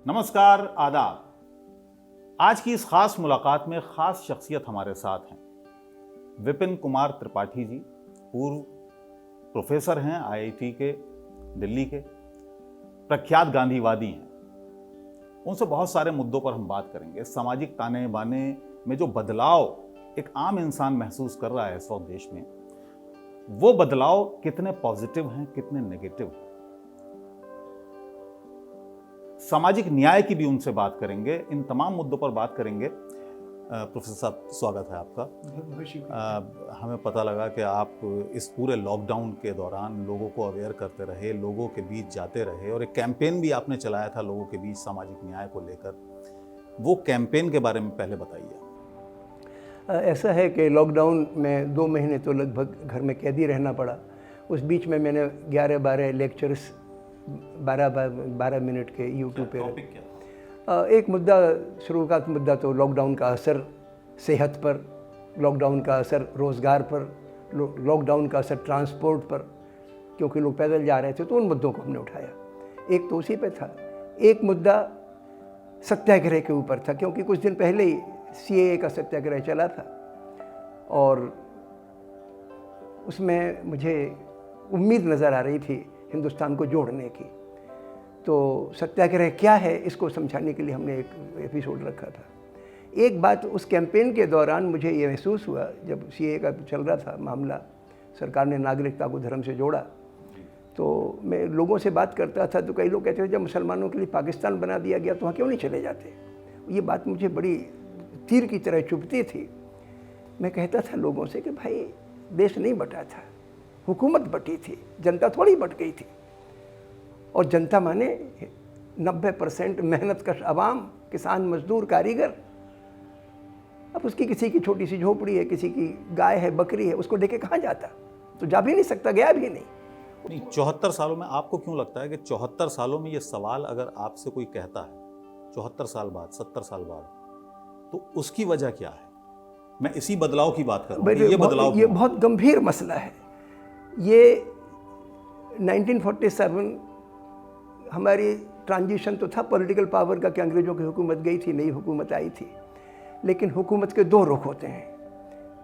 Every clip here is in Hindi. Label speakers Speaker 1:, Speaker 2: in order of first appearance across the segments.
Speaker 1: नमस्कार, आदाब। आज की इस खास मुलाकात में खास शख्सियत हमारे साथ हैं। विपिन कुमार त्रिपाठी जी पूर्व प्रोफेसर हैं आईआईटी के दिल्ली के, प्रख्यात गांधीवादी हैं। उनसे बहुत सारे मुद्दों पर हम बात करेंगे। सामाजिक ताने बाने में जो बदलाव एक आम इंसान महसूस कर रहा है इस वक्त देश में, वो बदलाव कितने पॉजिटिव हैं, कितने नेगेटिव हैं। सामाजिक न्याय की भी उनसे बात करेंगे। इन तमाम मुद्दों पर बात करेंगे। प्रोफेसर साहब, स्वागत है आपका। हमें पता लगा कि आप इस पूरे लॉकडाउन के दौरान लोगों को अवेयर करते रहे, लोगों के बीच जाते रहे और एक कैंपेन भी आपने चलाया था लोगों के बीच सामाजिक न्याय को लेकर। वो कैंपेन के बारे में पहले बताइए।
Speaker 2: ऐसा है कि लॉकडाउन में 2 महीने तो लगभग घर में कैदी रहना पड़ा। उस बीच में मैंने 11-12 लेक्चर्स 12 मिनट के यूट्यूब पे।
Speaker 1: टॉपिक क्या?
Speaker 2: एक मुद्दा, शुरुआत मुद्दा तो लॉकडाउन का असर सेहत पर, लॉकडाउन का असर रोज़गार पर, लॉकडाउन का असर ट्रांसपोर्ट पर, क्योंकि लोग पैदल जा रहे थे, तो उन मुद्दों को हमने उठाया। एक तो उसी पे था। एक मुद्दा सत्याग्रह के ऊपर था, क्योंकि कुछ दिन पहले ही सीएए का सत्याग्रह चला था और उसमें मुझे उम्मीद नज़र आ रही थी हिंदुस्तान को जोड़ने की। तो सत्याग्रह क्या है, इसको समझाने के लिए हमने एक एपिसोड रखा था। एक बात उस कैंपेन के दौरान मुझे ये महसूस हुआ, जब सीएए का चल रहा था मामला, सरकार ने नागरिकता को धर्म से जोड़ा, तो मैं लोगों से बात करता था तो कई लोग कहते थे जब मुसलमानों के लिए पाकिस्तान बना दिया गया तो वहाँ क्यों नहीं चले जाते। ये बात मुझे बड़ी तीर की तरह चुभती थी। मैं कहता था लोगों से कि भाई, देश नहीं बटा था, हुकूमत बटी थी, जनता थोड़ी बट गई थी। और जनता माने 90% मेहनतकश आवाम, किसान, मजदूर, कारीगर। अब उसकी किसी की छोटी सी झोपड़ी है, किसी की गाय है, बकरी है, उसको लेके कहाँ जाता? तो जा भी नहीं सकता, गया भी नहीं।
Speaker 1: 74 सालों में आपको क्यों लगता है कि 74 सालों में ये सवाल अगर आपसे कोई कहता है 74 साल बाद, 70 साल बाद, तो उसकी वजह क्या है? मैं इसी बदलाव की बात कर रहा हूं। ये बदलाव
Speaker 2: ये बहुत गंभीर मसला है। ये 1947 हमारी ट्रांजिशन तो था पॉलिटिकल पावर का, कि अंग्रेज़ों की हुकूमत गई थी, नई हुकूमत आई थी। लेकिन हुकूमत के 2 रुख होते हैं।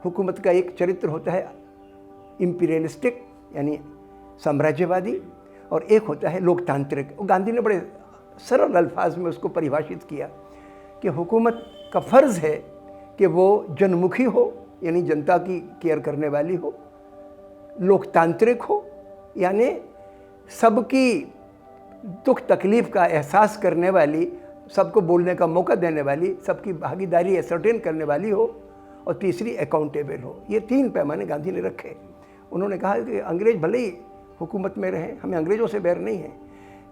Speaker 2: हुकूमत का एक चरित्र होता है इम्पीरियलिस्टिक, यानी साम्राज्यवादी, और एक होता है लोकतांत्रिक। गांधी ने बड़े सरल अल्फाज में उसको परिभाषित किया कि हुकूमत का फ़र्ज़ है कि वो जनमुखी हो, यानी जनता की केयर करने वाली हो, लोकतांत्रिक हो, यानी सबकी दुख तकलीफ़ का एहसास करने वाली, सबको बोलने का मौका देने वाली, सबकी भागीदारी एसर्टेन करने वाली हो, और तीसरी अकाउंटेबल हो। ये 3 पैमाने गांधी ने रखे। उन्होंने कहा कि अंग्रेज़ भले ही हुकूमत में रहें, हमें अंग्रेज़ों से बैर नहीं है,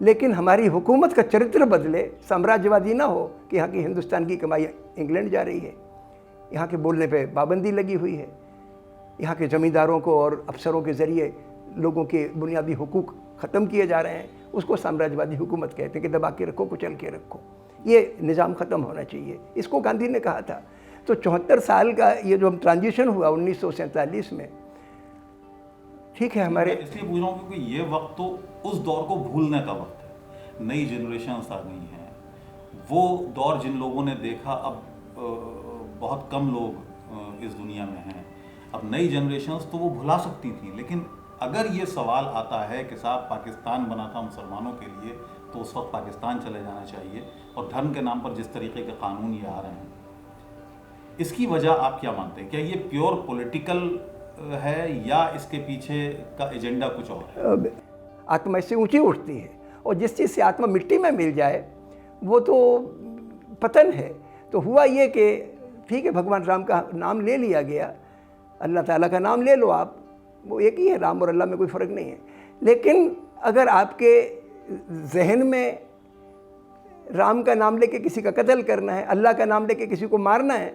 Speaker 2: लेकिन हमारी हुकूमत का चरित्र बदले, साम्राज्यवादी ना हो कि यहाँ की हिंदुस्तान की कमाई इंग्लैंड जा रही है, यहाँ के बोलने पे पाबंदी लगी हुई है, यहाँ के ज़मींदारों को और अफसरों के ज़रिए लोगों के बुनियादी हुकूक ख़त्म किए जा रहे हैं। उसको साम्राज्यवादी हुकूमत कहते हैं कि दबा के रखो, कुचल के रखो। ये निज़ाम ख़त्म होना चाहिए, इसको गांधी ने कहा था। तो 74 साल का ये जो ट्रांजिशन हुआ 1947 में, ठीक है हमारे,
Speaker 1: इसलिए पूछ रहा हूँ क्योंकि ये वक्त तो उस दौर को भूलने का वक्त है। नई जनरेशन्स आ गई हैं। वो दौर जिन लोगों ने देखा, अब बहुत कम लोग इस दुनिया में हैं। अब नई जनरेशन्स तो वो भुला सकती थी, लेकिन अगर ये सवाल आता है कि साहब पाकिस्तान बना था मुसलमानों के लिए, तो उस वक्त पाकिस्तान चले जाना चाहिए, और धर्म के नाम पर जिस तरीके के कानून ये आ रहे हैं, इसकी वजह आप क्या मानते हैं? क्या ये प्योर पॉलिटिकल है या इसके पीछे का एजेंडा कुछ और है?
Speaker 2: आत्मा इससे ऊंची उठती है, और जिस चीज़ से आत्मा मिट्टी में मिल जाए वो तो पतन है। तो हुआ ये कि ठीक है, भगवान राम का नाम ले लिया गया, अल्लाह ताला का नाम ले लो आप, वो एक ही है, राम और अल्लाह में कोई फ़र्क नहीं है। लेकिन अगर आपके जहन में राम का नाम लेके किसी का कत्ल करना है, अल्लाह का नाम लेके किसी को मारना है,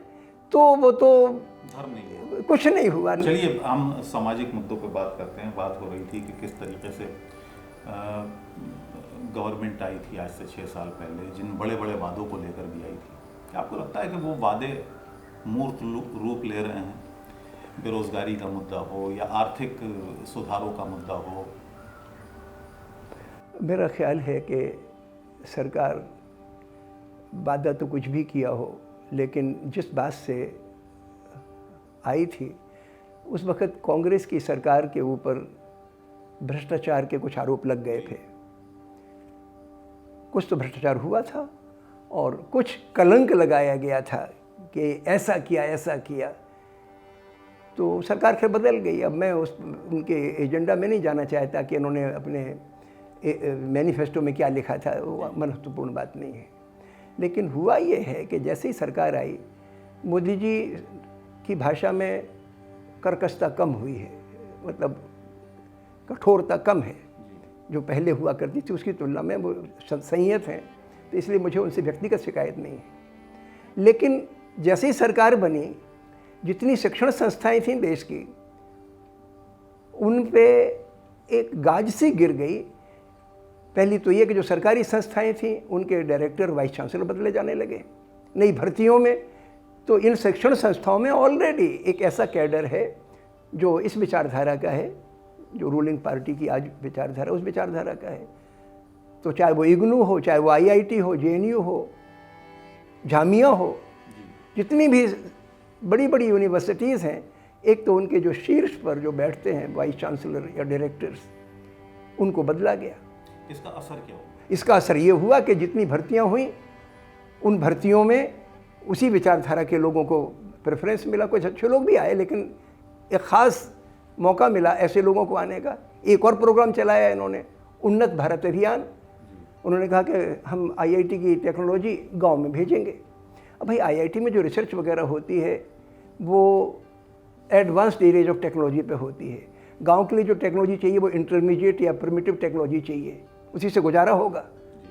Speaker 2: तो वो तो
Speaker 1: धर्म नहीं है,
Speaker 2: कुछ नहीं हुआ।
Speaker 1: चलिए हम सामाजिक मुद्दों पे बात करते हैं। बात हो रही थी कि किस तरीके से गवर्नमेंट आई थी आज से 6 साल पहले, जिन बड़े बड़े वादों को लेकर भी आई थी। क्या आपको लगता है कि वो वादे मूर्त रूप ले रहे हैं? बेरोजगारी का मुद्दा हो या आर्थिक सुधारों का मुद्दा हो?
Speaker 2: मेरा ख्याल है कि सरकार वादा तो कुछ भी किया हो, लेकिन जिस बात से आई थी उस वक़्त कांग्रेस की सरकार के ऊपर भ्रष्टाचार के कुछ आरोप लग गए थे। कुछ तो भ्रष्टाचार हुआ था और कुछ कलंक लगाया गया था कि ऐसा किया। तो सरकार फिर बदल गई। अब मैं उनके एजेंडा में नहीं जाना चाहता कि उन्होंने अपने मैनिफेस्टो में क्या लिखा था, वो महत्वपूर्ण बात नहीं है। लेकिन हुआ ये है कि जैसे ही सरकार आई, मोदी जी की भाषा में कर्कशता कम हुई है, मतलब कठोरता कम है। जो पहले हुआ करती थी उसकी तुलना में वो संयत हैं, तो इसलिए मुझे उनसे व्यक्तिगत शिकायत नहीं है। लेकिन जैसे ही सरकार बनी, जितनी शिक्षण संस्थाएं थीं देश की, उन पे एक गाज सी गिर गई। पहली तो ये कि जो सरकारी संस्थाएं थीं उनके डायरेक्टर वाइस चांसलर बदले जाने लगे। नई भर्तियों में तो इन शिक्षण संस्थाओं में ऑलरेडी एक ऐसा कैडर है जो इस विचारधारा का है, जो रूलिंग पार्टी की आज विचारधारा उस विचारधारा का है। तो चाहे वो इग्नू हो, चाहे वो IIT हो, JNU हो, जामिया हो, जितनी भी बड़ी बड़ी यूनिवर्सिटीज़ हैं, एक तो उनके जो शीर्ष पर जो बैठते हैं वाइस चांसलर या डायरेक्टर्स, उनको बदला गया।
Speaker 1: इसका असर क्या हुआ? इसका
Speaker 2: असर ये हुआ कि जितनी भर्तियां हुई उन भर्तियों में उसी विचारधारा के लोगों को प्रेफरेंस मिला। कुछ अच्छे लोग भी आए, लेकिन एक ख़ास मौका मिला ऐसे लोगों को आने का। एक और प्रोग्राम चलाया इन्होंने, उन्नत भारत अभियान। उन्होंने कहा कि हम IIT की टेक्नोलॉजी गांव में भेजेंगे। अब भाई IIT में जो रिसर्च वगैरह होती है वो एडवांस्ड एरियाज ऑफ टेक्नोलॉजी पे होती है। गांव के लिए जो टेक्नोलॉजी चाहिए वो इंटरमीडिएट या प्रिमिटिव टेक्नोलॉजी चाहिए, उसी से गुजारा होगा,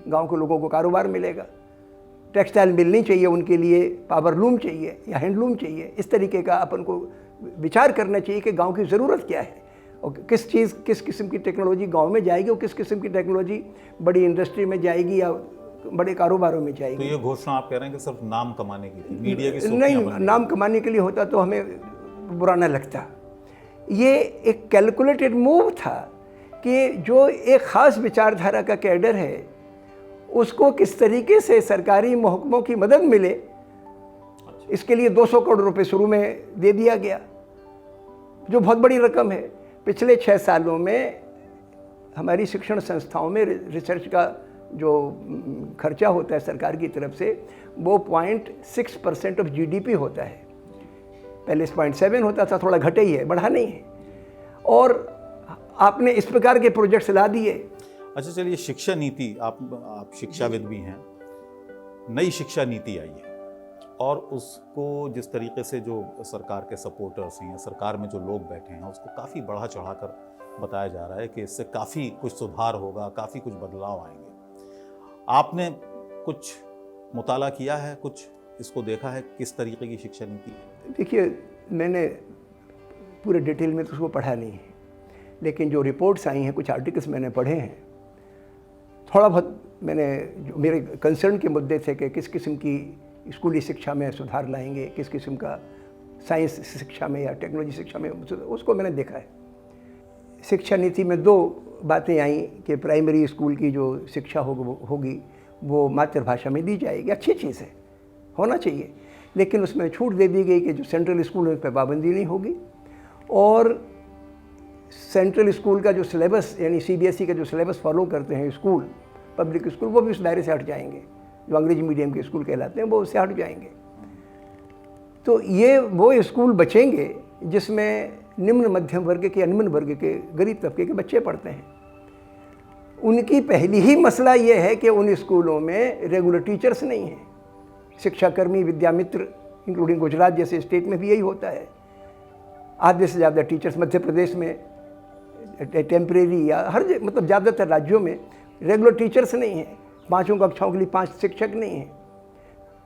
Speaker 2: गांव के लोगों को कारोबार मिलेगा। टेक्सटाइल मिल नहीं चाहिए उनके लिए, पावर लूम चाहिए या हैंडलूम चाहिए। इस तरीके का अपन को विचार करना चाहिए कि गांव की ज़रूरत क्या है और किस किस्म की टेक्नोलॉजी गांव में जाएगी और किस किस्म की टेक्नोलॉजी बड़ी इंडस्ट्री में जाएगी या बड़े कारोबारों में जाएगी।
Speaker 1: तो ये घोषणा आप कह रहे हैं कि सिर्फ नाम कमाने की थी, मीडिया की
Speaker 2: नहीं, नाम कमाने के लिए होता तो हमें बुरा न लगता। ये एक कैलकुलेटेड मूव था कि जो एक ख़ास विचारधारा का कैडर है उसको किस तरीके से सरकारी महकमों की मदद मिले, इसके लिए 200 करोड़ रुपए शुरू में दे दिया गया, जो बहुत बड़ी रकम है। पिछले 6 सालों में हमारी शिक्षण संस्थाओं में रिसर्च का जो खर्चा होता है सरकार की तरफ से, वो 0.6% ऑफ GDP होता है। पहले 0.7 होता था, थोड़ा घटे ही है, बढ़ा नहीं है। और आपने इस प्रकार के प्रोजेक्ट्स ला दिए।
Speaker 1: अच्छा, चलिए, शिक्षा नीति, आप शिक्षाविद भी हैं। नई शिक्षा नीति आई है और उसको जिस तरीके से जो सरकार के सपोर्टर्स हैं, सरकार में जो लोग बैठे हैं, उसको काफ़ी बढ़ा चढ़ाकर बताया जा रहा है कि इससे काफ़ी कुछ सुधार होगा, काफ़ी कुछ बदलाव आएंगे। आपने कुछ मुताला किया है, कुछ इसको देखा है, किस तरीके की शिक्षा नीति है?
Speaker 2: देखिए, मैंने पूरे डिटेल में तो उसको पढ़ा नहीं है, लेकिन जो रिपोर्ट्स आई हैं, कुछ आर्टिकल्स मैंने पढ़े हैं, थोड़ा बहुत मैंने, जो मेरे कंसर्न के मुद्दे थे कि किस किस्म की स्कूली शिक्षा में सुधार लाएंगे, किस किस्म का साइंस शिक्षा में या टेक्नोलॉजी शिक्षा में, उसको मैंने देखा है। शिक्षा नीति में 2 बातें आई कि प्राइमरी स्कूल की जो शिक्षा होगी वो मातृभाषा में दी जाएगी। अच्छी चीज़ है, होना चाहिए, लेकिन उसमें छूट दे दी गई कि जो सेंट्रल स्कूल है उस पर पाबंदी नहीं होगी, और सेंट्रल स्कूल का जो सिलेबस यानी CBSE का जो सिलेबस फॉलो करते हैं स्कूल, पब्लिक स्कूल, वो भी उस दायरे से हट जाएंगे। जो अंग्रेजी मीडियम के स्कूल कहलाते हैं वो उससे हट जाएंगे। तो ये वो स्कूल बचेंगे जिसमें निम्न मध्यम वर्ग के या निम्न वर्ग के गरीब तबके के बच्चे पढ़ते हैं। उनकी पहली ही मसला ये है कि उन स्कूलों में रेगुलर टीचर्स नहीं हैं। शिक्षाकर्मी, विद्यामित्र, इंक्लूडिंग गुजरात जैसे स्टेट में भी यही होता है। आधे से ज़्यादा टीचर्स मध्य प्रदेश में टेम्परेरी या मतलब ज़्यादातर राज्यों में रेगुलर टीचर्स नहीं हैं। 5 कक्षाओं के लिए 5 शिक्षक नहीं हैं।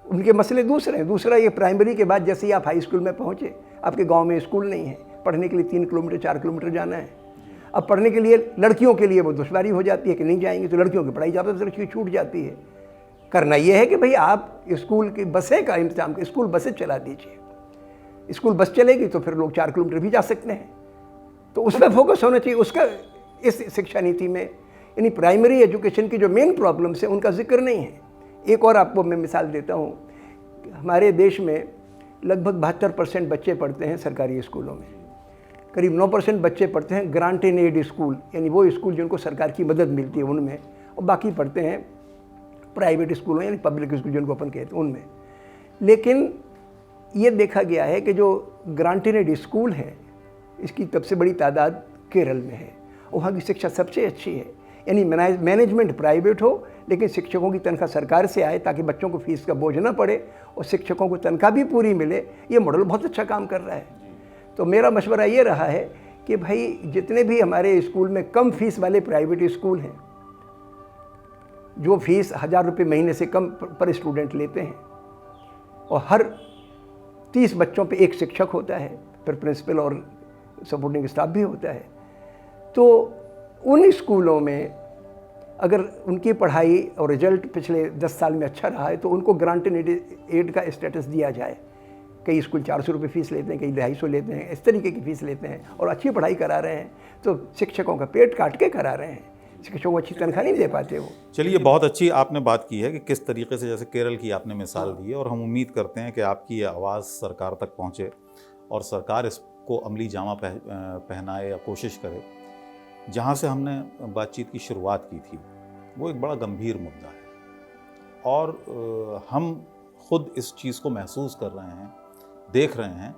Speaker 2: उनके मसले दूसरे हैं। दूसरा ये प्राइमरी के बाद जैसे ही आप हाई स्कूल में पहुँचे, आपके गांव में स्कूल नहीं है, पढ़ने के लिए 3 किलोमीटर 4 किलोमीटर जाना है। अब पढ़ने के लिए लड़कियों के लिए वो दुश्वारी हो जाती है कि नहीं जाएंगे, तो लड़कियों की पढ़ाई ज़्यादातर की छूट जाती है। करना ये है कि भाई आप स्कूल की बसें का इंतजाम, स्कूल बसें चला दीजिए। स्कूल बस चलेगी तो फिर लोग 4 किलोमीटर भी जा सकते हैं। तो उस पर फोकस होना चाहिए। उसका इस शिक्षा नीति में यानी प्राइमरी एजुकेशन की जो मेन प्रॉब्लम्स है उनका जिक्र नहीं है। एक और आपको मैं मिसाल देता हूँ। हमारे देश में लगभग 72% बच्चे पढ़ते हैं सरकारी स्कूलों में, करीब 9% बच्चे पढ़ते हैं ग्रांट इन एड स्कूल, यानी वो स्कूल जिनको सरकार की मदद मिलती है उनमें, और बाकी पढ़ते हैं प्राइवेट स्कूलों यानी पब्लिक स्कूल जिनको अपन कहते हैं उनमें। लेकिन ये देखा गया है कि जो ग्रांट इन एड स्कूल है इसकी सबसे बड़ी तादाद केरल में है, वहाँ की शिक्षा सबसे अच्छी है। यानी मैनेजमेंट प्राइवेट हो लेकिन शिक्षकों की तनख्वाह सरकार से आए ताकि बच्चों को फीस का बोझ ना पड़े और शिक्षकों को तनख्वाह भी पूरी मिले। ये मॉडल बहुत अच्छा काम कर रहा है। तो मेरा मशवरा ये रहा है कि भाई जितने भी हमारे स्कूल में कम फीस वाले प्राइवेट स्कूल हैं, जो फीस 1000 रुपये महीने से कम पर स्टूडेंट लेते हैं और हर 30 बच्चों पे एक शिक्षक होता है, फिर प्रिंसिपल और सपोर्टिंग स्टाफ भी होता है, तो उन स्कूलों में अगर उनकी पढ़ाई और रिजल्ट पिछले 10 साल में अच्छा रहा है तो उनको ग्रांट इन एड का स्टेटस दिया जाए। कई स्कूल 400 रुपये फीस लेते हैं, कई 250 लेते हैं, इस तरीके की फ़ीस लेते हैं और अच्छी पढ़ाई करा रहे हैं, तो शिक्षकों का पेट काट के करा रहे हैं, शिक्षकों को अच्छी तनख्वाह नहीं दे पाते वो।
Speaker 1: चलिए, बहुत अच्छी आपने बात की है कि किस तरीके से, जैसे केरल की आपने मिसाल दी है, और हम उम्मीद करते हैं कि आपकी ये आवाज़ सरकार तक पहुँचे और सरकार इसको अमली जामा पहनाए या कोशिश करे। जहाँ से हमने बातचीत की शुरुआत की थी वो एक बड़ा गंभीर मुद्दा है और हम खुद इस चीज़ को महसूस कर रहे हैं, देख रहे हैं।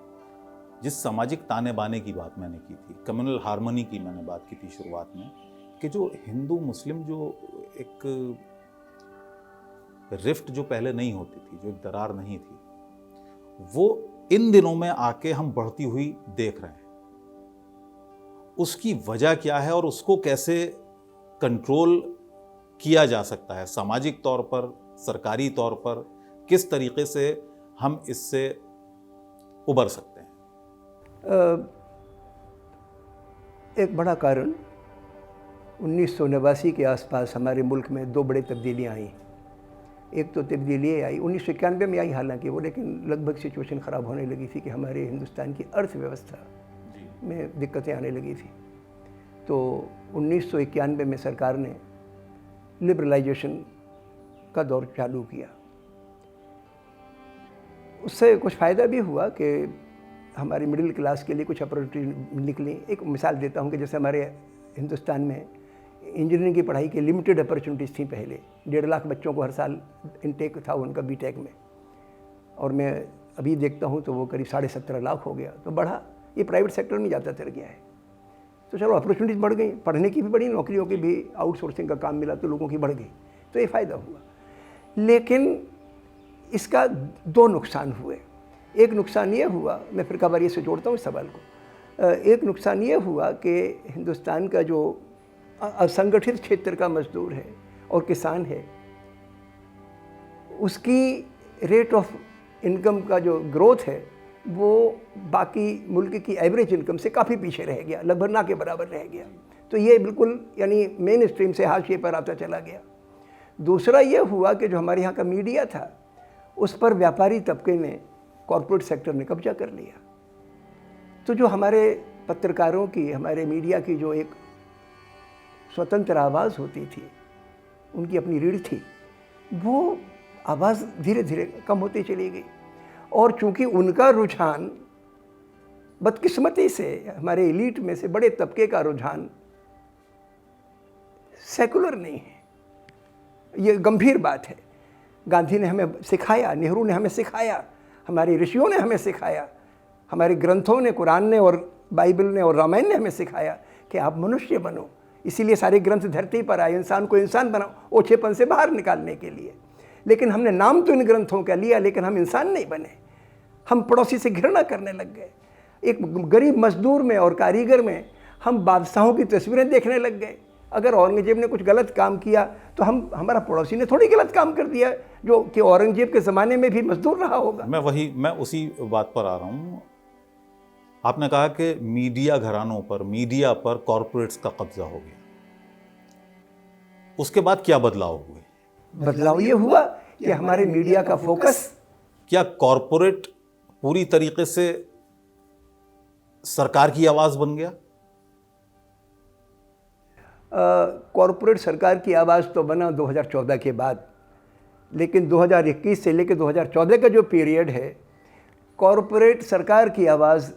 Speaker 1: जिस सामाजिक ताने बाने की बात मैंने की थी, कम्युनल हार्मनी की मैंने बात की थी शुरुआत में, कि जो हिंदू मुस्लिम जो एक रिफ्ट जो पहले नहीं होती थी, जो एक दरार नहीं थी, वो इन दिनों में आके हम बढ़ती हुई देख रहे हैं। उसकी वजह क्या है और उसको कैसे कंट्रोल किया जा सकता है सामाजिक तौर पर, सरकारी तौर पर, किस तरीके से हम इससे उबर सकते हैं?
Speaker 2: एक बड़ा कारण 1989 के आसपास हमारे मुल्क में 2 बड़ी तब्दीलियाँ आई। एक तो तब्दीली आई 1991 में आई हालांकि वो, लेकिन लगभग सिचुएशन ख़राब होने लगी थी कि हमारे हिंदुस्तान की अर्थव्यवस्था में दिक्कतें आने लगी थी। तो 1991 में सरकार ने लिबरलाइजेशन का दौर चालू किया। उससे कुछ फ़ायदा भी हुआ कि हमारी मिडिल क्लास के लिए कुछ अपॉर्चुनिटी निकली। एक मिसाल देता हूँ कि जैसे हमारे हिंदुस्तान में इंजीनियरिंग की पढ़ाई की लिमिटेड अपॉर्चुनिटीज़ थी पहले। 1.5 लाख बच्चों को हर साल इनटेक था उनका बीटेक में, और मैं अभी देखता हूँ तो वो करीब 17.5 लाख हो गया। तो बढ़ा, ये प्राइवेट सेक्टर में ज़्यादा चल गया है। तो चलो अपॉर्चुनिटीज़ बढ़ गई, पढ़ने की भी बढ़ी, नौकरियों की भी, आउटसोर्सिंग का काम मिला तो लोगों की बढ़ गई, तो ये फ़ायदा हुआ। लेकिन इसका 2 नुकसान हुए। एक नुकसान ये हुआ, मैं फिर कबारिये से जोड़ता हूँ इस सवाल को, एक नुकसान ये हुआ कि हिंदुस्तान का जो असंगठित क्षेत्र का मजदूर है और किसान है, उसकी रेट ऑफ इनकम का जो ग्रोथ है वो बाकी मुल्क की एवरेज इनकम से काफ़ी पीछे रह गया, लगभग ना के बराबर रह गया। तो ये बिल्कुल यानी मेन स्ट्रीम से हाशिए पर आता चला गया। दूसरा ये हुआ कि जो हमारे यहाँ का मीडिया था उस पर व्यापारी तबके ने, कॉरपोरेट सेक्टर ने कब्जा कर लिया। तो जो हमारे पत्रकारों की, हमारे मीडिया की जो एक स्वतंत्र आवाज़ होती थी, उनकी अपनी रीढ़ थी, वो आवाज़ धीरे धीरे कम होती चली गई। और चूंकि उनका रुझान, बदकिस्मती से हमारे एलीट में से बड़े तबके का रुझान सेकुलर नहीं है, ये गंभीर बात है। गांधी ने हमें सिखाया, नेहरू ने हमें सिखाया, हमारे ऋषियों ने हमें सिखाया, हमारे ग्रंथों ने, कुरान ने और बाइबल ने और रामायण ने हमें सिखाया कि आप मनुष्य बनो। इसीलिए सारे ग्रंथ धरती पर आए, इंसान को इंसान बनाओ, ओछेपन से बाहर निकालने के लिए। लेकिन हमने नाम तो इन ग्रंथों का लिया, लेकिन हम इंसान नहीं बने। हम पड़ोसी से घृणा करने लग गए। एक गरीब मजदूर में और कारीगर में हम बादशाहों की तस्वीरें देखने लग गए। अगर औरंगजेब ने कुछ गलत काम किया तो हमारा पड़ोसी ने थोड़ी गलत काम कर दिया, जो कि औरंगजेब के ज़माने में भी मजदूर रहा होगा।
Speaker 1: मैं उसी बात पर आ रहा हूँ। आपने कहा कि मीडिया घरानों पर, मीडिया पर कॉरपोरेट्स का कब्जा हो गया। उसके बाद क्या बदलाव हुए?
Speaker 2: बदलाव ये हुआ कि हमारे मीडिया का फोकस,
Speaker 1: क्या कॉरपोरेट पूरी तरीके से सरकार की आवाज़ बन गया?
Speaker 2: कॉरपोरेट सरकार की आवाज़ तो बना 2014 के बाद, लेकिन 2021 से लेकर 2014 का जो पीरियड है, कॉरपोरेट सरकार की आवाज़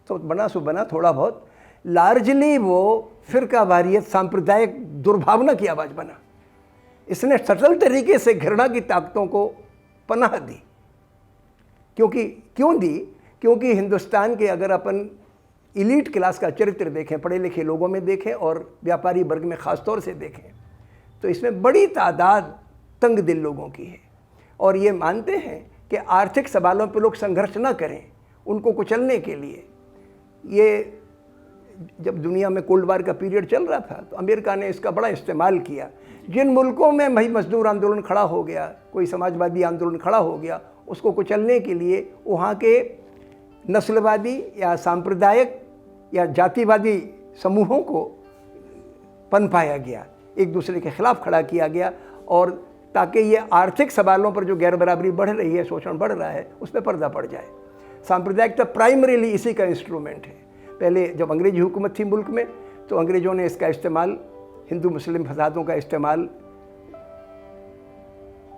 Speaker 2: तो बना सो बना थोड़ा बहुत, लार्जली वो फिरकावारियत सांप्रदायिक दुर्भावना की आवाज़ बना। इसने सटल तरीके से घृणा की ताकतों को पनाह दी। क्यों दी? क्योंकि हिंदुस्तान के अगर अपन इलीट क्लास का चरित्र देखें, पढ़े लिखे लोगों में देखें और व्यापारी वर्ग में ख़ास तौर से देखें, तो इसमें बड़ी तादाद तंग दिल लोगों की है और ये मानते हैं कि आर्थिक सवालों पर लोग संघर्ष ना करें उनको कुचलने के लिए। ये जब दुनिया में कोल्ड वार का पीरियड चल रहा था तो अमेरिका ने इसका बड़ा इस्तेमाल किया। जिन मुल्कों में भाई मजदूर आंदोलन खड़ा हो गया, कोई समाजवादी आंदोलन खड़ा हो गया, उसको कुचलने के लिए वहाँ के नस्लवादी या सांप्रदायिक या जातिवादी समूहों को पनपाया गया, एक दूसरे के खिलाफ खड़ा किया गया, और ताकि ये आर्थिक सवालों पर जो गैर बराबरी बढ़ रही है, शोषण बढ़ रहा है, उस पर पर्दा पड़ जाए। सांप्रदायिकता प्राइमरीली इसी का इंस्ट्रूमेंट है। पहले जब अंग्रेजी हुकूमत थी मुल्क में तो अंग्रेज़ों ने इसका इस्तेमाल, हिंदू मुस्लिम फसादों का इस्तेमाल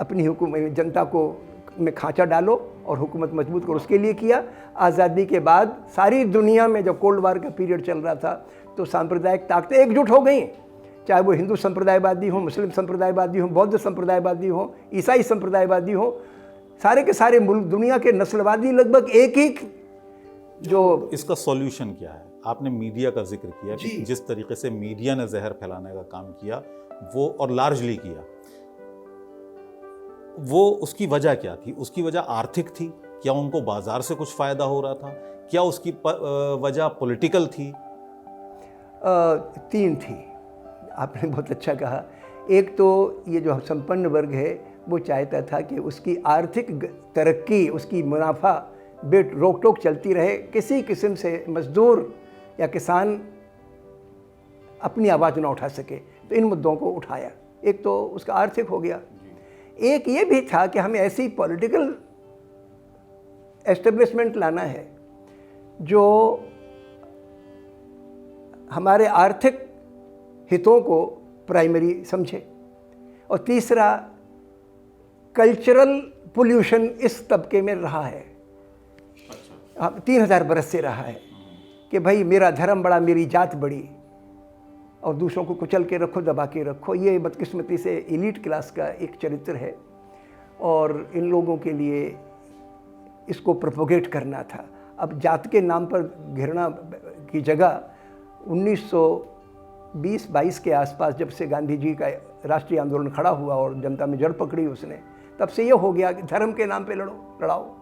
Speaker 2: अपनी हुकूमत जनता को में खांचा डालो और हुकूमत मजबूत करो, उसके लिए किया। आज़ादी के बाद सारी दुनिया में जब कोल्ड वार का पीरियड चल रहा था तो सांप्रदायिक ताकतें एकजुट हो गई, चाहे वो हिंदू संप्रदायवादी हो, मुस्लिम संप्रदायवादी हो, बौद्ध संप्रदायवादी हो, ईसाई संप्रदायवादी हो, सारे के सारे मुल्क दुनिया के नस्लवादी लगभग एक ही। जो
Speaker 1: इसका सॉल्यूशन क्या है? आपने मीडिया का जिक्र किया कि जिस तरीके से मीडिया ने जहर फैलाने का काम किया वो, और लार्जली किया, वो उसकी वजह क्या थी? उसकी वजह आर्थिक थी? क्या उनको बाजार से कुछ फ़ायदा हो रहा था? क्या उसकी वजह पॉलिटिकल थी?
Speaker 2: तीन थी। आपने बहुत अच्छा कहा। एक तो ये जो संपन्न वर्ग है वो चाहता था कि उसकी आर्थिक तरक्की, उसकी मुनाफा बेट रोक टोक चलती रहे, किसी किस्म से मजदूर या किसान अपनी आवाज़ ना उठा सके, तो इन मुद्दों को उठाया। एक तो उसका आर्थिक हो गया। एक ये भी था कि हमें ऐसी पॉलिटिकल एस्टेब्लिशमेंट लाना है जो हमारे आर्थिक हितों को प्राइमरी समझे। और तीसरा, कल्चरल पोल्यूशन इस तबके में रहा है, 3000 बरस से रहा है कि भाई मेरा धर्म बड़ा, मेरी जात बड़ी, और दूसरों को कुचल के रखो, दबा के रखो। ये बदकिस्मती से एलीट क्लास का एक चरित्र है और इन लोगों के लिए इसको प्रोपोगेट करना था। अब जात के नाम पर घृणा की जगह 1920-22 के आसपास, जब से गांधी जी का राष्ट्रीय आंदोलन खड़ा हुआ और जनता में जड़ पकड़ी उसने, तब से ये हो गया कि धर्म के नाम पे लड़ाओ,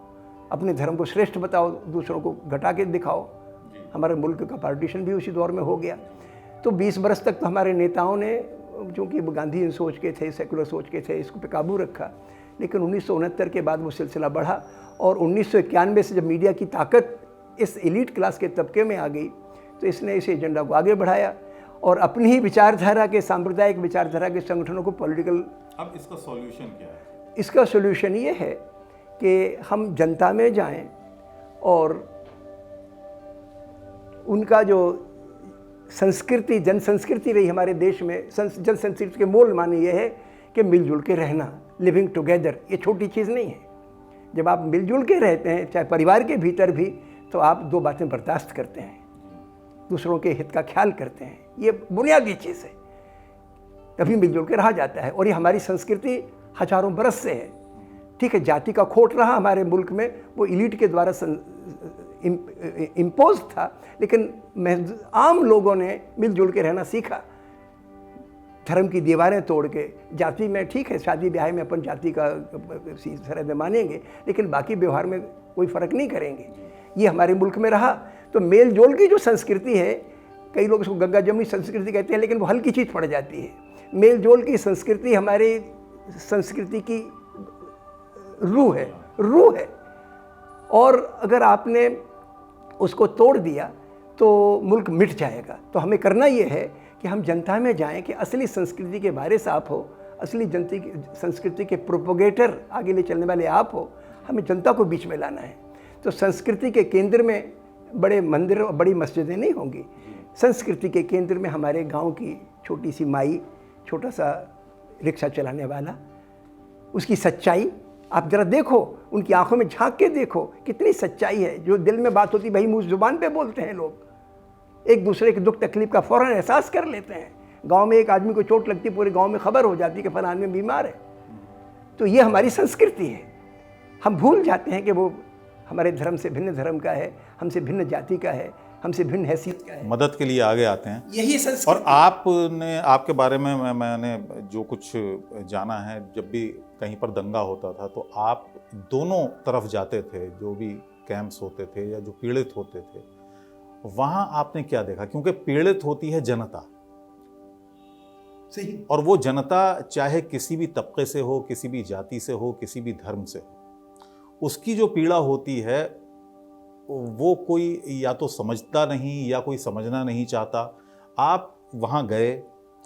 Speaker 2: अपने धर्म को श्रेष्ठ बताओ, दूसरों को घटा के दिखाओ। हमारे मुल्क का पार्टीशन भी उसी दौर में हो गया। तो 20 बरस तक तो हमारे नेताओं ने, चूँकि गांधी सोच के थे, सेकुलर सोच के थे, इसको पे काबू रखा। लेकिन 1969 के बाद वो सिलसिला बढ़ा और 1991 से जब मीडिया की ताकत इस एलीट क्लास के तबके में आ गई तो इसने इस एजेंडा को आगे बढ़ाया और अपनी ही विचारधारा के, सांप्रदायिक विचारधारा के संगठनों को पॉलिटिकल।
Speaker 1: अब इसका सॉल्यूशन क्या है?
Speaker 2: इसका सॉल्यूशन ये है कि हम जनता में जाएं और उनका जो संस्कृति, जन संस्कृति रही हमारे देश में, जन संस्कृति के मूल माने ये है कि मिलजुल के रहना, लिविंग टुगेदर। ये छोटी चीज़ नहीं है। जब आप मिलजुल के रहते हैं, चाहे परिवार के भीतर भी, तो आप दो बातें बर्दाश्त करते हैं, दूसरों के हित का ख्याल करते हैं। ये बुनियादी चीज़ है, तभी मिलजुल के रहा जाता है। और ये हमारी संस्कृति हजारों बरस से है। ठीक है, जाति का खोट रहा हमारे मुल्क में, वो एलीट के द्वारा इम्पोज था, लेकिन आम लोगों ने मिलजुल के रहना सीखा, धर्म की दीवारें तोड़ के। जाति में ठीक है, शादी ब्याह में अपन जाति का सरहद मानेंगे, लेकिन बाकी व्यवहार में कोई फ़र्क नहीं करेंगे। ये हमारे मुल्क में रहा। तो मेल जोल की जो संस्कृति है, कई लोग इसको गंगा जमुनी संस्कृति कहते हैं, लेकिन वो हल्की चीज़ पड़ जाती है। मेल जोल की संस्कृति हमारी संस्कृति की रूह है। और अगर आपने उसको तोड़ दिया तो मुल्क मिट जाएगा। तो हमें करना ये है कि हम जनता में जाएं कि असली संस्कृति के बारिश आप हो, असली जनता की संस्कृति के प्रोपोगेटर, आगे ले चलने वाले आप हो। हमें जनता को बीच में लाना है। तो संस्कृति के केंद्र में बड़े मंदिर और बड़ी मस्जिदें नहीं होंगी। संस्कृति के केंद्र में हमारे गांव की छोटी सी माई, छोटा सा रिक्शा चलाने वाला, उसकी सच्चाई आप ज़रा देखो, उनकी आंखों में झांक के देखो कितनी सच्चाई है। जो दिल में बात होती भाई मुंह ज़ुबान पे बोलते हैं लोग, एक दूसरे के दुख तकलीफ का फ़ौरन एहसास कर लेते हैं। गांव में एक आदमी को चोट लगती, पूरे गांव में खबर हो जाती कि फलां आदमी बीमार है। तो ये हमारी संस्कृति है। हम भूल जाते हैं कि वो हमारे धर्म से भिन्न धर्म का है, हमसे भिन्न जाति का है, हमसे भिन्न हैसियत का है।
Speaker 1: मदद के लिए आगे आते हैं,
Speaker 2: यही संस्कृति।
Speaker 1: और आपने, आपके बारे में मैंने जो कुछ जाना है, जब भी कहीं पर दंगा होता था तो आप दोनों तरफ जाते थे, जो भी कैंप्स होते थे या जो पीड़ित होते थे, वहाँ आपने क्या देखा? क्योंकि पीड़ित होती है जनता,
Speaker 2: सही,
Speaker 1: और वो जनता चाहे किसी भी तबके से हो, किसी भी जाति से हो, किसी भी धर्म से हो, उसकी जो पीड़ा होती है वो कोई या तो समझता नहीं या कोई समझना नहीं चाहता। आप वहाँ गए,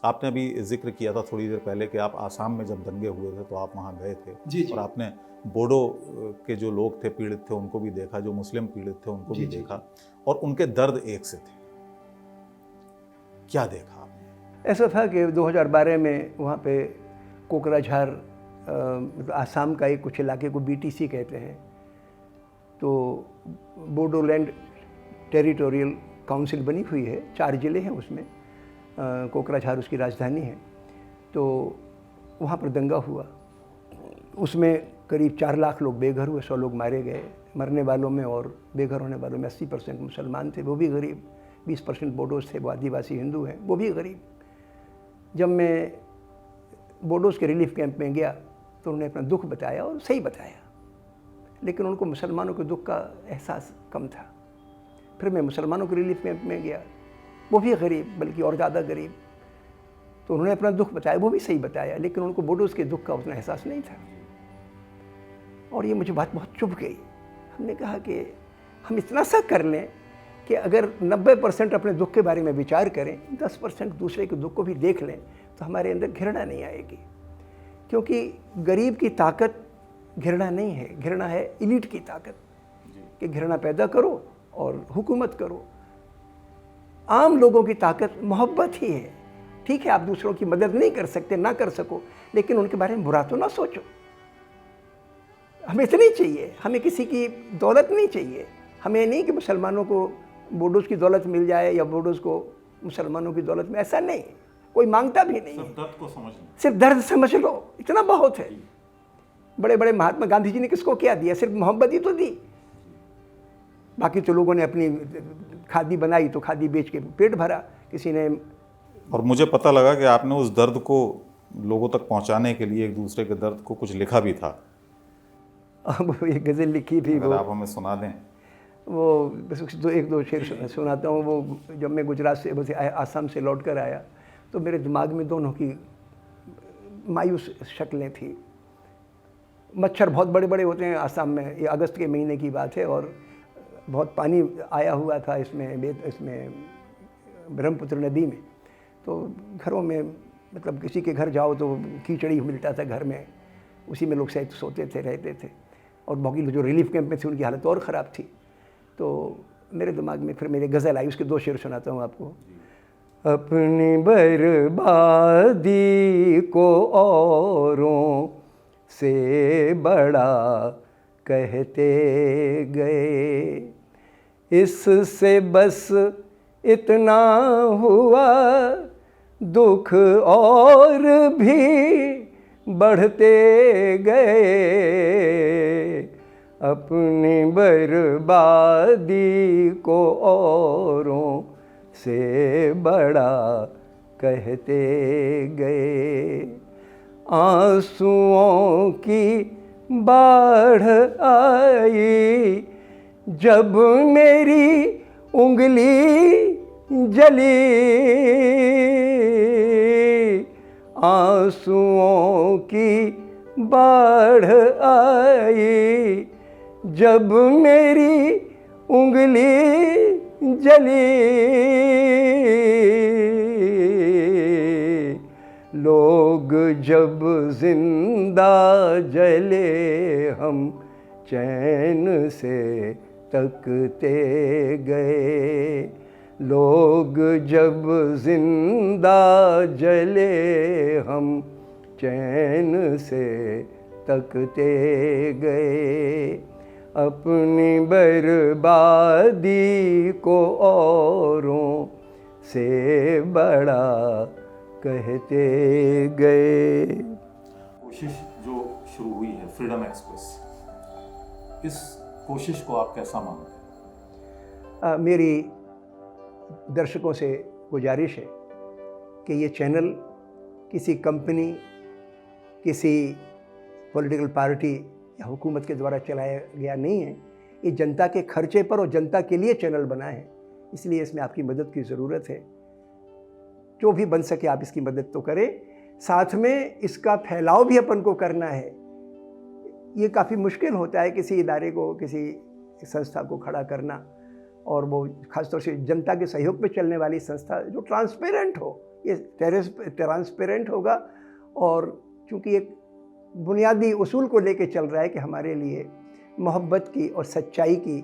Speaker 1: आपने अभी जिक्र किया था थोड़ी देर पहले कि आप आसाम में जब दंगे हुए थे तो आप वहाँ गए थे।
Speaker 2: जी, जी।
Speaker 1: और आपने बोडो के जो लोग थे पीड़ित थे उनको भी देखा, जो मुस्लिम पीड़ित थे उनको
Speaker 2: जी,
Speaker 1: भी
Speaker 2: जी।
Speaker 1: देखा, और उनके दर्द एक से थे। क्या देखा आपने?
Speaker 2: ऐसा था कि 2012 में वहाँ पे कोकराझार, आसाम का एक कुछ इलाके को BTC कहते हैं, तो बोडोलैंड टेरिटोरियल काउंसिल बनी हुई है, 4 ज़िले हैं उसमें, कोकराझार उसकी राजधानी है। तो वहाँ पर दंगा हुआ, उसमें करीब 4 लाख लोग बेघर हुए, 100 लोग मारे गए। मरने वालों में और बेघर होने वालों में 80% मुसलमान थे, वो भी गरीब, 20% बोडोस थे, वो आदिवासी हिंदू हैं, वो भी गरीब। जब मैं बोडोस के रिलीफ कैंप में गया तो उन्होंने अपना दुख बताया, और सही बताया, लेकिन उनको मुसलमानों के दुख का एहसास कम था। फिर मैं मुसलमानों के रिलीफ कैंप में गया, वो भी गरीब, बल्कि और ज़्यादा गरीब, तो उन्होंने अपना दुख बताया, वो भी सही बताया, लेकिन उनको बोडोस के दुख का उतना एहसास नहीं था। और ये मुझे बात बहुत चुभ गई। हमने कहा कि हम इतना सा कर लें कि अगर 90% अपने दुख के बारे में विचार करें, 10% दूसरे के दुख को भी देख लें, तो हमारे अंदर घृणा नहीं आएगी। क्योंकि गरीब की ताकत घृणा नहीं है, घृणा है इलीट की ताकत, कि घृणा पैदा करो और हुकूमत करो। आम लोगों की ताकत मोहब्बत ही है। ठीक है, आप दूसरों की मदद नहीं कर सकते, ना कर सको, लेकिन उनके बारे में बुरा तो ना सोचो। हमें इतनी चाहिए, हमें किसी की दौलत नहीं चाहिए। हमें नहीं कि मुसलमानों को बोडोस की दौलत मिल जाए या बोडोस को मुसलमानों की दौलत में, ऐसा नहीं, कोई मांगता भी नहीं है।
Speaker 1: दर्द को समझ लो,
Speaker 2: सिर्फ दर्द समझ लो, इतना बहुत है। बड़े बड़े महात्मा गांधी जी ने किसको क्या दिया? सिर्फ मोहब्बत ही तो दी। बाकी तो लोगों ने अपनी खादी बनाई तो खादी बेच के पेट भरा, किसी ने।
Speaker 1: और मुझे पता लगा कि आपने उस दर्द को लोगों तक पहुंचाने के लिए एक दूसरे के दर्द को कुछ लिखा भी था।
Speaker 2: अब एक गज़ल लिखी थी,
Speaker 1: अगर
Speaker 2: वो
Speaker 1: आप हमें सुना दें।
Speaker 2: वो बस एक दो शेर सुनाता हूँ। वो जब मैं गुजरात से, बस आसाम से लौट कर आया तो मेरे दिमाग में दोनों की मायूस शक्लें थी। मच्छर बहुत बड़े बड़े होते हैं आसाम में, ये अगस्त के महीने की बात है, और बहुत पानी आया हुआ था इसमें ब्रह्मपुत्र नदी में। तो घरों में, मतलब किसी के घर जाओ तो कीचड़ी मिलता था घर में, उसी में लोग शायद सोते थे, रहते थे। और बाकी जो रिलीफ कैंप में थे उनकी हालत और ख़राब थी। तो मेरे दिमाग में फिर मेरी गज़ल आई, उसके 2 शेर सुनाता हूँ आपको। अपनी बर्बादी को औरों से बड़ा कहते गए, इससे बस इतना हुआ, दुख और भी बढ़ते गए। अपनी बर्बादी को औरों से बड़ा कहते गए, आंसुओं की बाढ़ आई जब मेरी उंगली जली, आंसुओं की बाढ़ आई जब मेरी उंगली जली, लोग जब जिंदा जले हम चैन से तकते गए, लोग जब जिंदा जले हम चैन से भटकते गए, अपनी बर्बादी को औरों से बड़ा कहते गए।
Speaker 1: कोशिश जो शुरू हुई है फ्रीडम एक्सप्रेस, इस कोशिश को आप कैसा मानते हैं?
Speaker 2: मेरी दर्शकों से गुजारिश है कि ये चैनल किसी कंपनी, किसी पॉलिटिकल पार्टी या हुकूमत के द्वारा चलाया गया नहीं है। ये जनता के खर्चे पर और जनता के लिए चैनल बना है, इसलिए इसमें आपकी मदद की ज़रूरत है। जो भी बन सके आप इसकी मदद तो करें, साथ में इसका फैलाव भी अपन को करना है। ये काफ़ी मुश्किल होता है किसी इदारे को, किसी संस्था को खड़ा करना, और वो खासतौर से जनता के सहयोग पे चलने वाली संस्था जो ट्रांसपेरेंट हो। ये ट्रांसपेरेंट होगा, और चूँकि एक बुनियादी उसूल को लेके चल रहा है कि हमारे लिए मोहब्बत की और सच्चाई की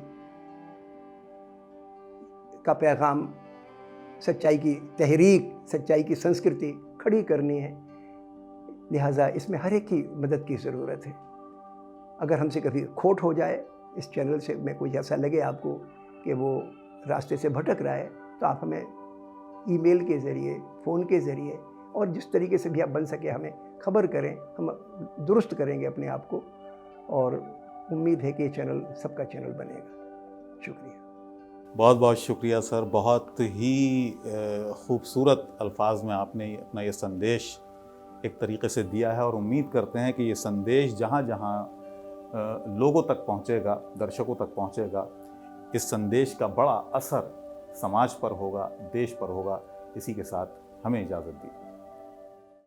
Speaker 2: का पैगाम, सच्चाई की तहरीक, सच्चाई की संस्कृति खड़ी करनी है, लिहाजा इसमें हर एक की मदद की ज़रूरत है। अगर हमसे कभी खोट हो जाए इस चैनल से, में कुछ ऐसा लगे आपको कि वो रास्ते से भटक रहा है, तो आप हमें ईमेल के ज़रिए, फ़ोन के ज़रिए और जिस तरीके से भी आप बन सके हमें खबर करें, हम दुरुस्त करेंगे अपने आप को, और उम्मीद है कि ये चैनल सबका चैनल बनेगा। शुक्रिया।
Speaker 1: बहुत बहुत शुक्रिया सर। बहुत ही खूबसूरत अल्फाज में आपने अपना ये संदेश एक तरीके से दिया है, और उम्मीद करते हैं कि ये संदेश जहाँ जहाँ लोगों तक पहुँचेगा, दर्शकों तक पहुँचेगा, इस संदेश का बड़ा असर समाज पर होगा, देश पर होगा। इसी के साथ हमें इजाज़त दी।